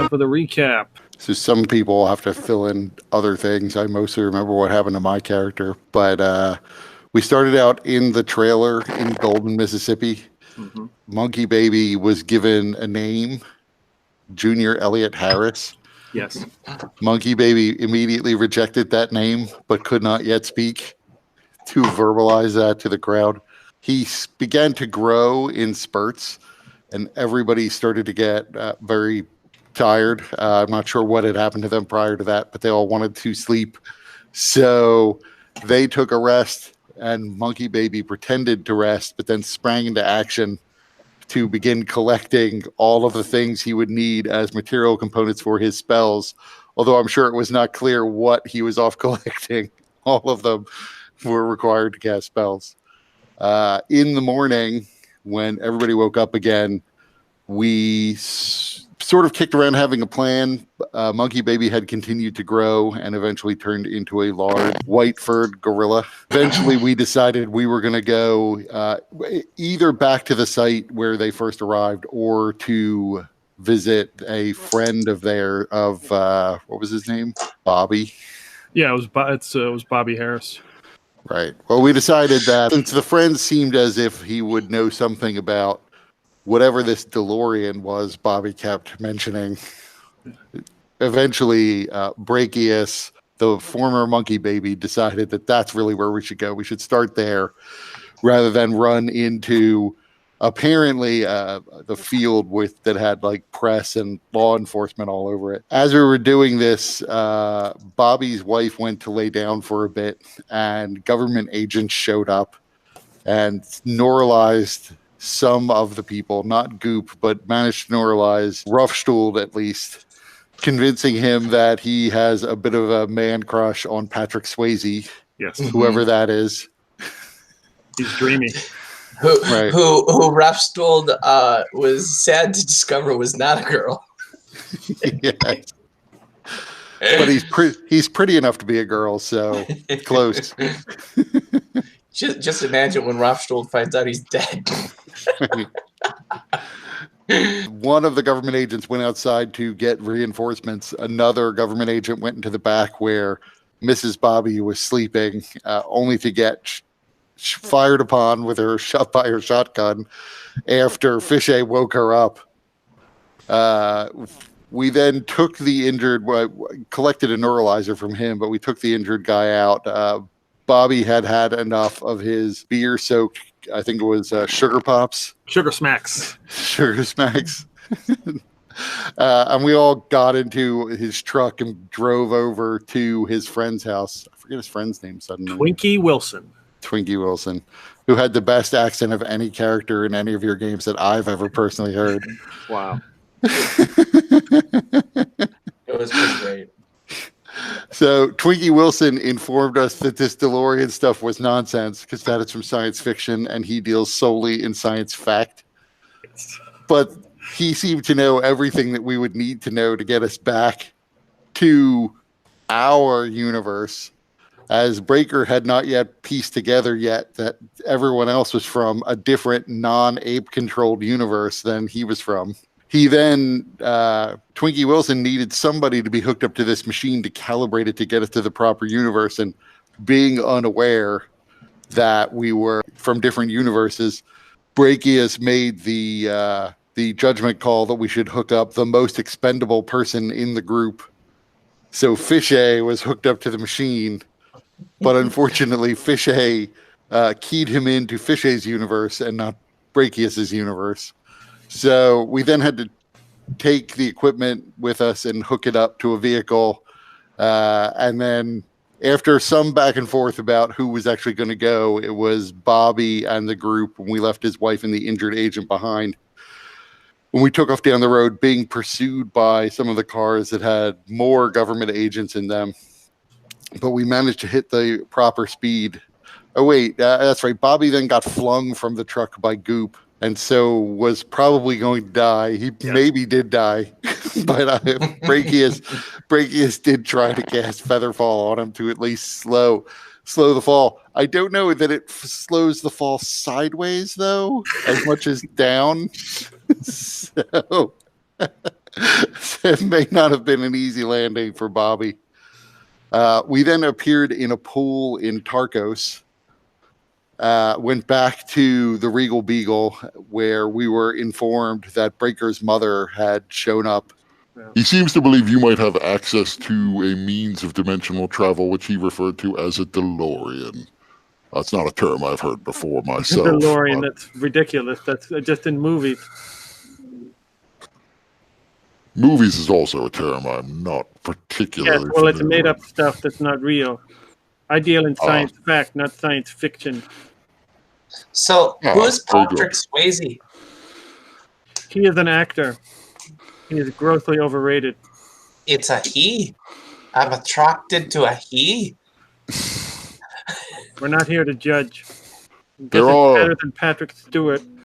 time for the recap. So some people have to fill in other things. I mostly remember what happened to my character, but we started out in the trailer in Golden, Mississippi. Mm-hmm. Monkey Baby was given a name, Junior Elliott Harris. Yes. Monkey Baby immediately rejected that name, but could not yet speak to verbalize that to the crowd. He began to grow in spurts, and everybody started to get very tired. I'm not sure what had happened to them prior to that, but they all wanted to sleep. So they took a rest, and Monkey Baby pretended to rest, but then sprang into action to begin collecting all of the things he would need as material components for his spells. Although I'm sure it was not clear what he was off collecting. All of them were required to cast spells. In the morning, when everybody woke up again, we sort of kicked around having a plan. Monkey Baby had continued to grow and eventually turned into a large white-furred gorilla. Eventually, we decided we were going to go either back to the site where they first arrived or to visit a friend of what was his name? Bobby? Yeah, it was Bobby Harris. Right. Well, we decided that since the friend seemed as if he would know something about whatever this DeLorean was Bobby kept mentioning, eventually Brachius, the former Monkey Baby, decided that that's really where we should go. We should start there rather than run into apparently the field that had like press and law enforcement all over it. As we were doing this, Bobby's wife went to lay down for a bit, and government agents showed up and neuralized some of the people, not Goop, but managed to neuralize Roughstool at least, convincing him that he has a bit of a man crush on Patrick Swayze. Yes. Whoever that is. He's dreamy. Who Roughstool was sad to discover was not a girl. Yes. But he's pretty enough to be a girl, so close. Just imagine when Roughstool finds out he's dead. One of the government agents went outside to get reinforcements. Another government agent went into the back where Mrs. Bobby was sleeping, only to get fired upon with her shotgun after Fichet woke her up. We then took the collected a neuralizer from him, but we took the injured guy out. Bobby had enough of his beer-soaked, I think it was Sugar Pops. Sugar Smacks. Sugar Smacks. And we all got into his truck and drove over to his friend's house. I forget his friend's name suddenly. Twinkie Wilson, who had the best accent of any character in any of your games that I've ever personally heard. Wow. It was pretty great. So Twinkie Wilson informed us that this DeLorean stuff was nonsense because that is from science fiction and he deals solely in science fact. But he seemed to know everything that we would need to know to get us back to our universe, as Breaker had not yet pieced together yet that everyone else was from a different non-ape controlled universe than he was from. He then, Twinkie Wilson needed somebody to be hooked up to this machine to calibrate it to get us to the proper universe. And being unaware that we were from different universes, Brachius made the judgment call that we should hook up the most expendable person in the group. So Fichet was hooked up to the machine, but unfortunately Fichet keyed him into Fichet's universe and not Brachius's universe. So we then had to take the equipment with us and hook it up to a vehicle. And then after some back and forth about who was actually going to go, it was Bobby and the group when we left his wife and the injured agent behind. When we took off down the road, being pursued by some of the cars that had more government agents in them. But we managed to hit the proper speed. Oh, wait, that's right. Bobby then got flung from the truck by Goop. And so was probably going to die. He maybe did die, but Brachius did try to cast Featherfall on him to at least slow the fall. I don't know that it slows the fall sideways though, as much as down. So It may not have been an easy landing for Bobby. We then appeared in a pool in Tarkos. Went back to the Regal Beagle, where we were informed that Breaker's mother had shown up. He seems to believe you might have access to a means of dimensional travel, which he referred to as a DeLorean. That's not a term I've heard before myself. DeLorean, that's ridiculous. That's just in movies. Movies is also a term I'm not particularly Yes, well, it's familiar made up with. stuff that's not real. I deal in science fact, not science fiction. So, Oh, who's very good. Patrick Swayze? He is an actor. He is grossly overrated. It's a he. I'm attracted to a he. We're not here to judge. There Guess it's are- better than Patrick Stewart.